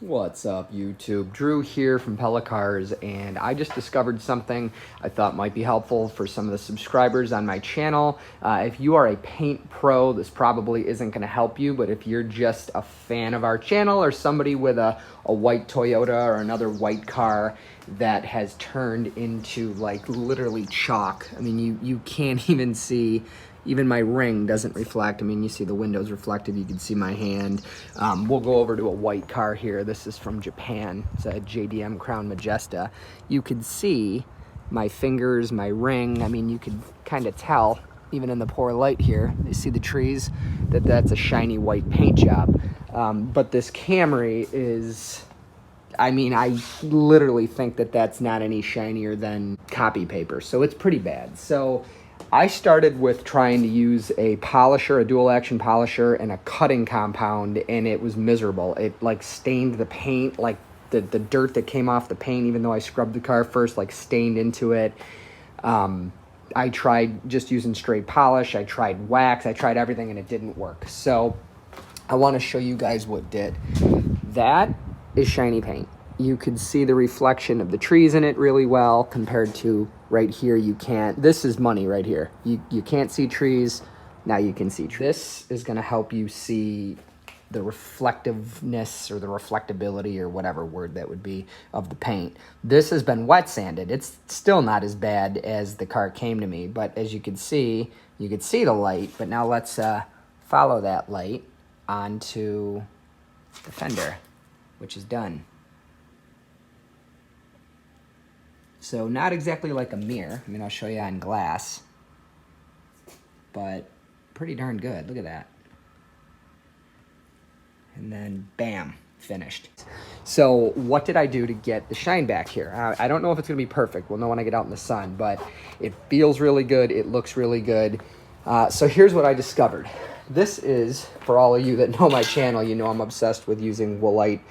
What's up, YouTube? Drew here from Cars, and I just discovered something I thought might be helpful for some of the subscribers on my channel. If you are a paint pro, this probably isn't going to help you, but if you're just a fan of our channel or somebody with a white Toyota or another white car that has turned into like literally chalk, I mean, you can't even see. Even my ring doesn't reflect. I mean, you see the windows reflective. You can see my hand. We'll go over to a white car here. This is from Japan. It's a JDM Crown Majesta. You can see my fingers, my ring. I mean, you can kind of tell, even in the poor light here, you see the trees, that's a shiny white paint job. But this Camry is, I mean, I literally think that that's not any shinier than copy paper. So it's pretty bad. So I started with trying to use a polisher, a dual action polisher, and a cutting compound, and it was miserable. It like stained the paint, like the dirt that came off the paint, even though I scrubbed the car first, like stained into it. I tried just using straight polish. I tried wax. I tried everything, and it didn't work. So I want to show you guys what did. That is shiny paint. You can see the reflection of the trees in it really well compared to right here. You can't. This is money right here. You can't see trees. Now you can see trees. This is going to help you see the reflectiveness or the reflectability or whatever word that would be of the paint. This has been wet sanded. It's still not as bad as the car came to me, but as you can see the light. But now let's follow that light onto the fender, which is done. So not exactly like a mirror. I mean, I'll show you on glass, but pretty darn good. Look at that. And then bam, finished. So what did I do to get the shine back here? I don't know if it's gonna be perfect. We'll know when I get out in the sun, but it feels really good. It looks really good. So here's what I discovered. This is, for all of you that know my channel, you know I'm obsessed with using Woolite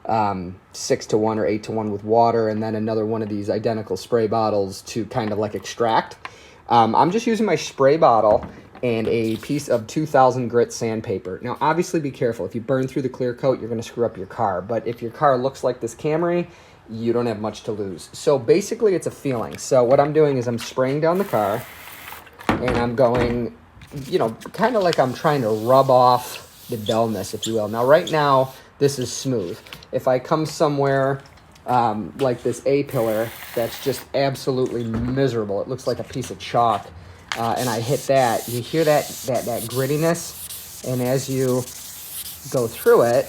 6-to-1 or 8-to-1 with water, and then another one of these identical spray bottles to kind of like extract. I'm just using my spray bottle and a piece of 2000 grit sandpaper. Now obviously be careful. If you burn through the clear coat, you're going to screw up your car, but if your car looks like this Camry, you don't have much to lose. So basically it's a feeling. So what I'm doing is I'm spraying down the car, and I'm going, you know, kind of like I'm trying to rub off the dullness, if you will. Now right now this is smooth. If I come somewhere like this A-pillar that's just absolutely miserable, it looks like a piece of chalk, and I hit that, you hear that grittiness, and as you go through it,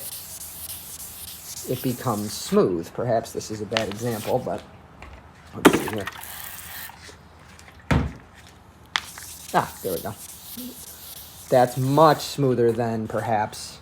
it becomes smooth. Perhaps this is a bad example, but let's see here. There we go. That's much smoother than perhaps,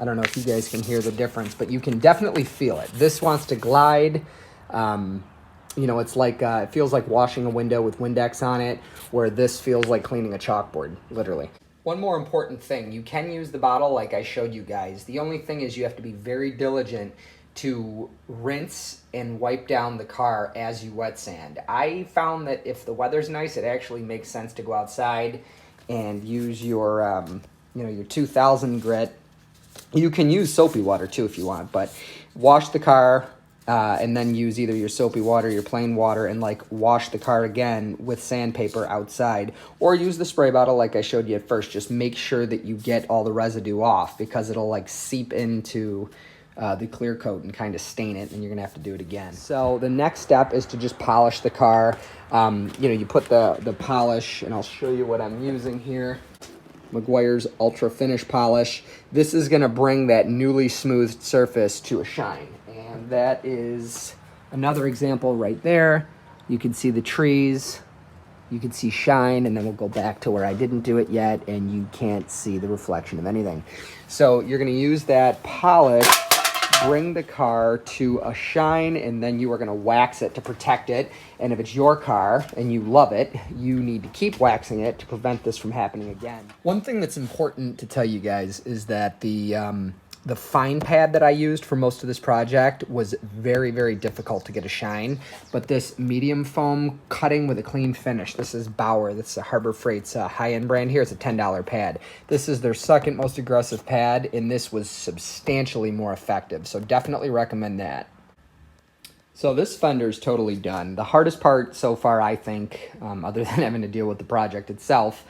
I don't know if you guys can hear the difference, but you can definitely feel it. This wants to glide. You know, it's like, it feels like washing a window with Windex on it, where this feels like cleaning a chalkboard, literally. One more important thing, you can use the bottle like I showed you guys. The only thing is you have to be very diligent to rinse and wipe down the car as you wet sand. I found that if the weather's nice, it actually makes sense to go outside and use your, you know, your 2000 grit. You can use soapy water too if you want, but wash the car and then use either your soapy water, your plain water, and like wash the car again with sandpaper outside, or use the spray bottle like I showed you at first. Just make sure that you get all the residue off, because it'll like seep into the clear coat and kind of stain it, and you're gonna have to do it again. So the next step is to just polish the car. You know, you put the polish, and I'll show you what I'm using here. Meguiar's Ultra Finish Polish. This is going to bring that newly smoothed surface to a shine. And that is another example right there. You can see the trees, you can see shine, and then we'll go back to where I didn't do it yet, and you can't see the reflection of anything. So you're going to use that polish, bring the car to a shine, and then you are going to wax it to protect it. And if it's your car and you love it, you need to keep waxing it to prevent this from happening again. One thing that's important to tell you guys is that the The fine pad that I used for most of this project was very, very difficult to get a shine, but this medium foam cutting with a clean finish, this is Bauer, this is Harbor Freight's high-end brand here. It's a $10 pad. This is their second most aggressive pad, and this was substantially more effective, so definitely recommend that. So this fender is totally done. The hardest part so far, I think, other than having to deal with the project itself,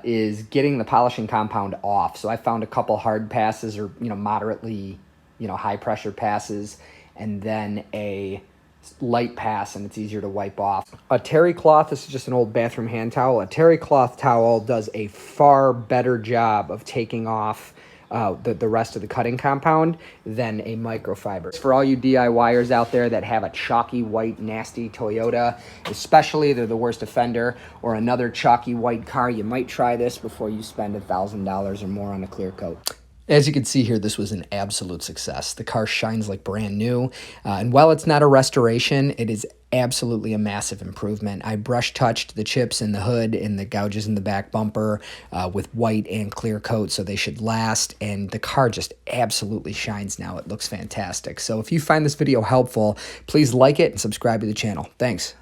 is getting the polishing compound off. So I found a couple hard passes, or moderately high pressure passes, and then a light pass, and it's easier to wipe off. A terry cloth, this is just an old bathroom hand towel. A terry cloth towel does a far better job of taking off the rest of the cutting compound than a microfiber. For all you DIYers out there that have a chalky white nasty Toyota, especially they're the worst offender, or another chalky white car, you might try this before you spend $1,000 or more on a clear coat. As you can see here, this was an absolute success. The car shines like brand new, and while it's not a restoration, it is absolutely a massive improvement. I brush touched the chips in the hood and the gouges in the back bumper with white and clear coat, so they should last, and the car just absolutely shines now. It looks fantastic. So if you find this video helpful, please like it and subscribe to the channel. Thanks.